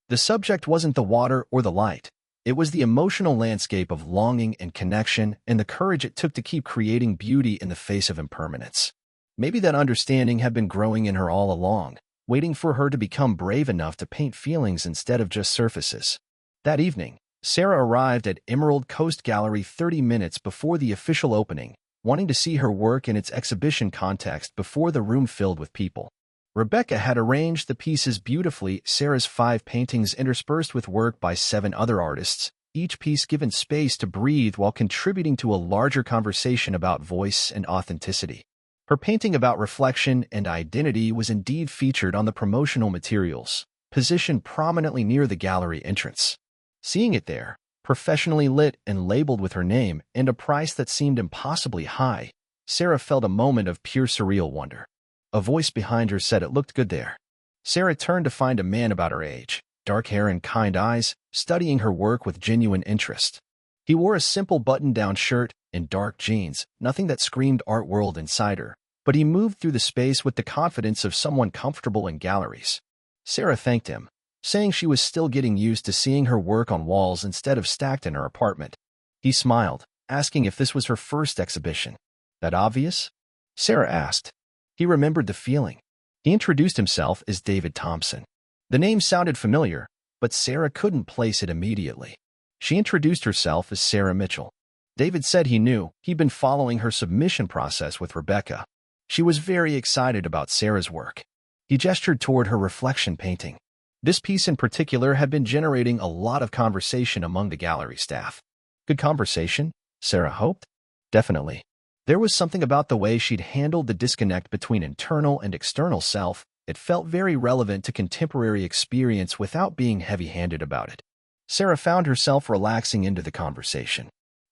The subject wasn't the water or the light. It was the emotional landscape of longing and connection and the courage it took to keep creating beauty in the face of impermanence. Maybe that understanding had been growing in her all along, waiting for her to become brave enough to paint feelings instead of just surfaces. That evening, Sarah arrived at Emerald Coast Gallery 30 minutes before the official opening, wanting to see her work in its exhibition context before the room filled with people. Rebecca had arranged the pieces beautifully, Sarah's 5 paintings interspersed with work by 7 other artists, each piece given space to breathe while contributing to a larger conversation about voice and authenticity. Her painting about reflection and identity was indeed featured on the promotional materials, positioned prominently near the gallery entrance. Seeing it there, professionally lit and labeled with her name and a price that seemed impossibly high, Sarah felt a moment of pure surreal wonder. A voice behind her said it looked good there. Sarah turned to find a man about her age, dark hair and kind eyes, studying her work with genuine interest. He wore a simple button-down shirt and dark jeans, nothing that screamed art world insider, but he moved through the space with the confidence of someone comfortable in galleries. Sarah thanked him, saying she was still getting used to seeing her work on walls instead of stacked in her apartment. He smiled, asking if this was her first exhibition. That obvious? Sarah asked. He remembered the feeling. He introduced himself as David Thompson. The name sounded familiar, but Sarah couldn't place it immediately. She introduced herself as Sarah Mitchell. David said he knew he'd been following her submission process with Rebecca. She was very excited about Sarah's work. He gestured toward her reflection painting. This piece in particular had been generating a lot of conversation among the gallery staff. Good conversation? Sarah hoped. Definitely. There was something about the way she'd handled the disconnect between internal and external self. It felt very relevant to contemporary experience without being heavy-handed about it. Sarah found herself relaxing into the conversation.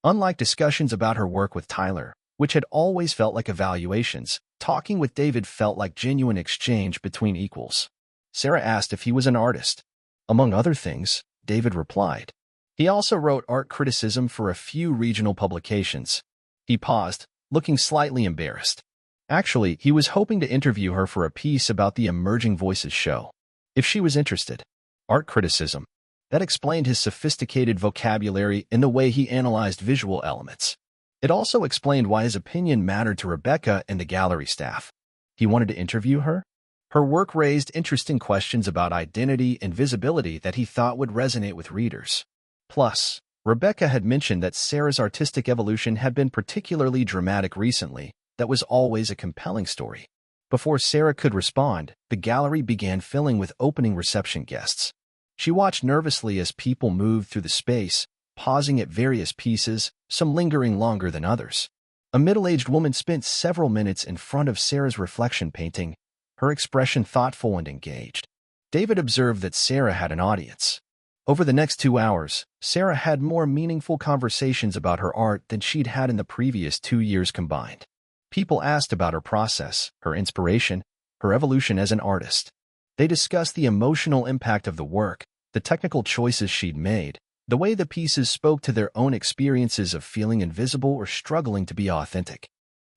Unlike discussions about her work with Tyler, which had always felt like evaluations, talking with David felt like genuine exchange between equals. Sarah asked if he was an artist. Among other things, David replied. He also wrote art criticism for a few regional publications. He paused, looking slightly embarrassed. Actually, he was hoping to interview her for a piece about the Emerging Voices show. If she was interested. Art criticism. That explained his sophisticated vocabulary in the way he analyzed visual elements. It also explained why his opinion mattered to Rebecca and the gallery staff. He wanted to interview her? Her work raised interesting questions about identity and visibility that he thought would resonate with readers. Plus, Rebecca had mentioned that Sarah's artistic evolution had been particularly dramatic recently. That was always a compelling story. Before Sarah could respond, the gallery began filling with opening reception guests. She watched nervously as people moved through the space, pausing at various pieces, some lingering longer than others. A middle-aged woman spent several minutes in front of Sarah's reflection painting, her expression thoughtful and engaged. David observed that Sarah had an audience. Over the next 2 hours, Sarah had more meaningful conversations about her art than she'd had in the previous 2 years combined. People asked about her process, her inspiration, her evolution as an artist. They discussed the emotional impact of the work, the technical choices she'd made, the way the pieces spoke to their own experiences of feeling invisible or struggling to be authentic.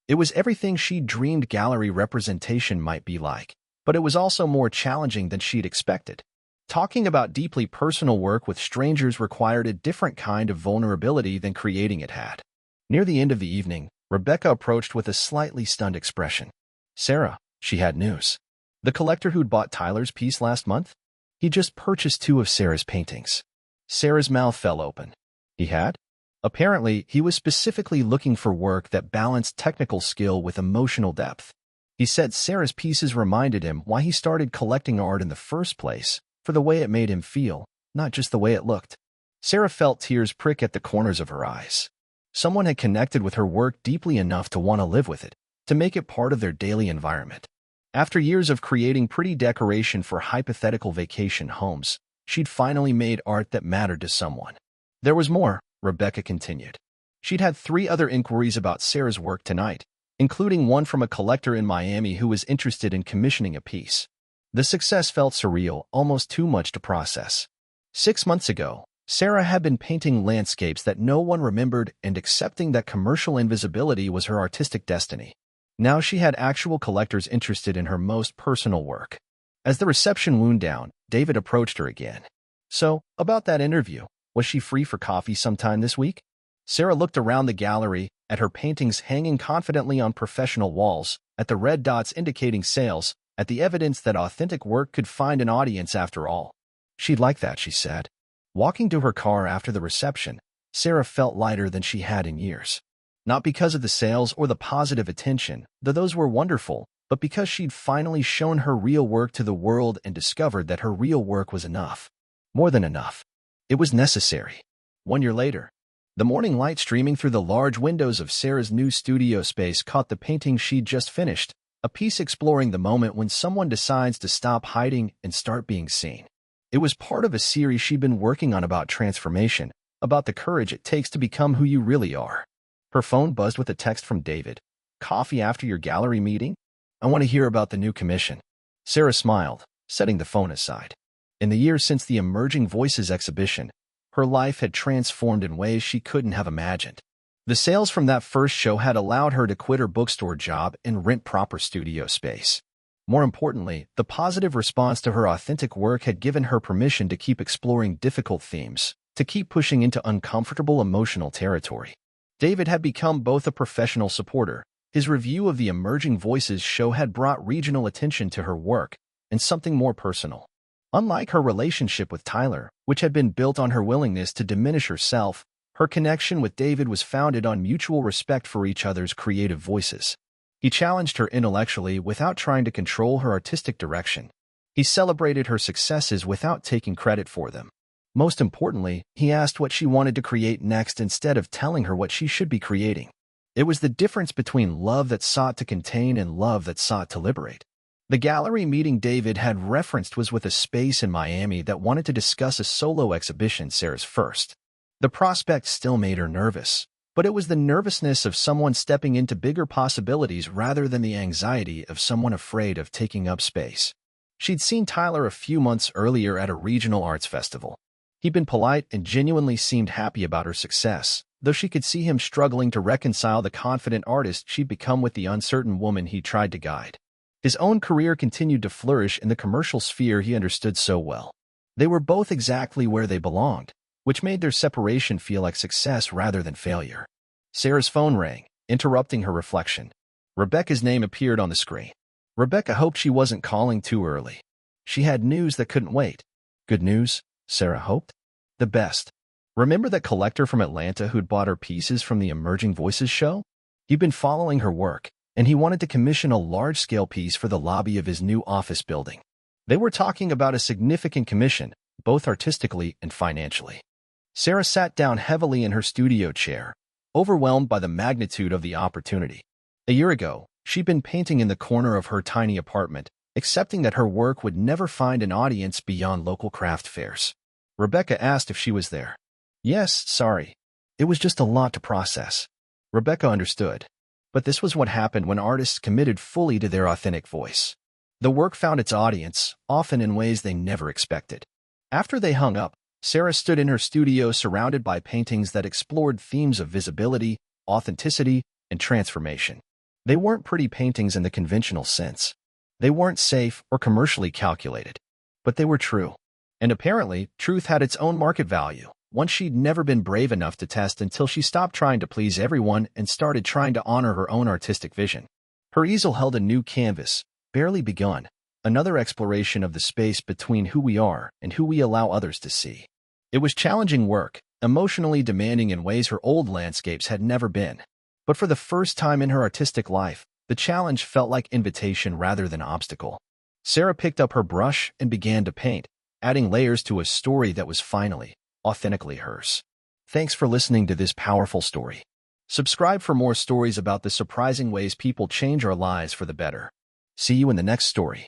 It was everything she'd dreamed gallery representation might be like, but it was also more challenging than she'd expected. Talking about deeply personal work with strangers required a different kind of vulnerability than creating it had. Near the end of the evening, Rebecca approached with a slightly stunned expression. Sarah, she had news. The collector who'd bought Tyler's piece last month? He just purchased 2 of Sarah's paintings. Sarah's mouth fell open. He had? Apparently, he was specifically looking for work that balanced technical skill with emotional depth. He said Sarah's pieces reminded him why he started collecting art in the first place, for the way it made him feel, not just the way it looked. Sarah felt tears prick at the corners of her eyes. Someone had connected with her work deeply enough to want to live with it, to make it part of their daily environment. After years of creating pretty decoration for hypothetical vacation homes, she'd finally made art that mattered to someone. There was more, Rebecca continued. She'd had 3 other inquiries about Sarah's work tonight, including one from a collector in Miami who was interested in commissioning a piece. The success felt surreal, almost too much to process. 6 months ago, Sarah had been painting landscapes that no one remembered and accepting that commercial invisibility was her artistic destiny. Now she had actual collectors interested in her most personal work. As the reception wound down, David approached her again. So, about that interview, was she free for coffee sometime this week? Sarah looked around the gallery, at her paintings hanging confidently on professional walls, at the red dots indicating sales, at the evidence that authentic work could find an audience after all. She'd like that, she said. Walking to her car after the reception, Sarah felt lighter than she had in years. Not because of the sales or the positive attention, though those were wonderful, but because she'd finally shown her real work to the world and discovered that her real work was enough. More than enough. It was necessary. 1 year later, the morning light streaming through the large windows of Sarah's new studio space caught the painting she'd just finished, a piece exploring the moment when someone decides to stop hiding and start being seen. It was part of a series she'd been working on about transformation, about the courage it takes to become who you really are. Her phone buzzed with a text from David. Coffee after your gallery meeting? I want to hear about the new commission. Sarah smiled, setting the phone aside. In the years since the Emerging Voices exhibition, her life had transformed in ways she couldn't have imagined. The sales from that first show had allowed her to quit her bookstore job and rent proper studio space. More importantly, the positive response to her authentic work had given her permission to keep exploring difficult themes, to keep pushing into uncomfortable emotional territory. David had become both a professional supporter. His review of the Emerging Voices show had brought regional attention to her work, and something more personal. Unlike her relationship with Tyler, which had been built on her willingness to diminish herself, her connection with David was founded on mutual respect for each other's creative voices. He challenged her intellectually without trying to control her artistic direction. He celebrated her successes without taking credit for them. Most importantly, he asked what she wanted to create next instead of telling her what she should be creating. It was the difference between love that sought to contain and love that sought to liberate. The gallery meeting David had referenced was with a space in Miami that wanted to discuss a solo exhibition, Sarah's first. The prospect still made her nervous, But it was the nervousness of someone stepping into bigger possibilities rather than the anxiety of someone afraid of taking up space. She'd seen Tyler a few months earlier at a regional arts festival. He'd been polite and genuinely seemed happy about her success, though she could see him struggling to reconcile the confident artist she'd become with the uncertain woman he tried to guide. His own career continued to flourish in the commercial sphere he understood so well. They were both exactly where they belonged, which made their separation feel like success rather than failure. Sarah's phone rang, interrupting her reflection. Rebecca's name appeared on the screen. Rebecca hoped she wasn't calling too early. She had news that couldn't wait. Good news, Sarah hoped. The best. Remember that collector from Atlanta who'd bought her pieces from the Emerging Voices show? He'd been following her work, and he wanted to commission a large-scale piece for the lobby of his new office building. They were talking about a significant commission, both artistically and financially. Sarah sat down heavily in her studio chair, overwhelmed by the magnitude of the opportunity. A year ago, she'd been painting in the corner of her tiny apartment, accepting that her work would never find an audience beyond local craft fairs. Rebecca asked if she was there. Yes, sorry. It was just a lot to process. Rebecca understood. But this was what happened when artists committed fully to their authentic voice. The work found its audience, often in ways they never expected. After they hung up, Sarah stood in her studio surrounded by paintings that explored themes of visibility, authenticity, and transformation. They weren't pretty paintings in the conventional sense. They weren't safe or commercially calculated. But they were true. And apparently, truth had its own market value, one she'd never been brave enough to test until she stopped trying to please everyone and started trying to honor her own artistic vision. Her easel held a new canvas, barely begun, another exploration of the space between who we are and who we allow others to see. It was challenging work, emotionally demanding in ways her old landscapes had never been. But for the first time in her artistic life, the challenge felt like invitation rather than obstacle. Sarah picked up her brush and began to paint, adding layers to a story that was finally, authentically hers. Thanks for listening to this powerful story. Subscribe for more stories about the surprising ways people change our lives for the better. See you in the next story.